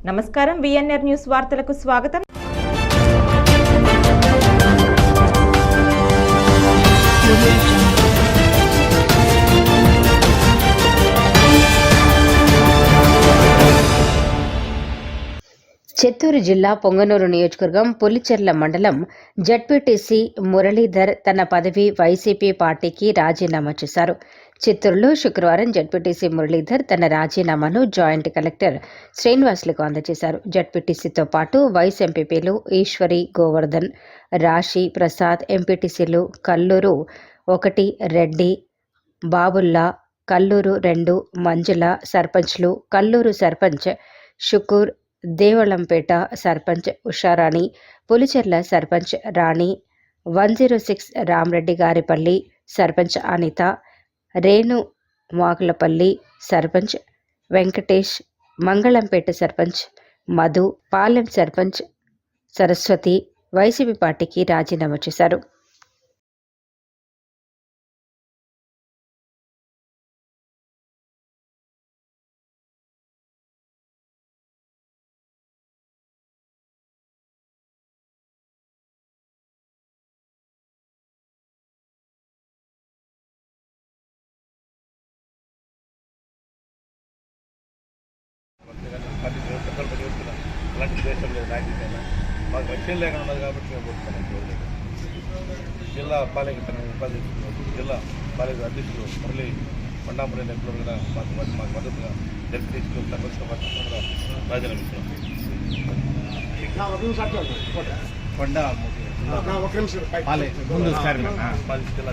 నమస్కారం VNR news వార్తలకు స్వాగతం. చిత్తూరు జిల్లా పొంగనూరు నియోజకవర్గం పులిచెర్ల మండలం జడ్పీటీసీ మురళీధర్ తన పదవి వైసీపీ పార్టీకి రాజీనామా చేశారు. చిత్తూరులో శుక్రవారం జడ్పీటీసీ మురళీధర్ తన రాజీనామాను జాయింట్ కలెక్టర్ శ్రీనివాసులకు అందజేశారు. జడ్పీటీసీతో పాటు వైస్ ఎంపీపీలు ఈశ్వరి, గోవర్ధన్, రాశి, ప్రసాద్, ఎంపీటీసీలు కల్లూరు 1 రెడ్డి, బాబుల్లా, కల్లూరు 2 మంజుల, సర్పంచ్లు కల్లూరు సర్పంచ్ షుకూర్, దేవళంపేట సర్పంచ్ ఉషారాణి, పులిచెర్ల సర్పంచ్ రాణి, 106 రామరెడ్డి గారిపల్లి సర్పంచ్ అనిత, రేణు మాకులపల్లి సర్పంచ్ వెంకటేష్, మంగళంపేట సర్పంచ్ మధు, పాలెం సర్పంచ్ సరస్వతి వైసీపీ పార్టీకి రాజీనామా చేశారు. అలాంటి దేశం లేదు. నాకైనా మాకు లక్ష్యం లేకుండా ఉన్నది కాబట్టి మేము పోతున్నాం. జిల్లా పాలక జిల్లా పాలక అధ్యక్షులు మురళి కొండామురళి నెట్లో కూడా మాకు మద్దతుగా జడ్పీటీసీలు సర్పంచ్తో రాజీనామా ఇస్తున్నాం. జిల్లా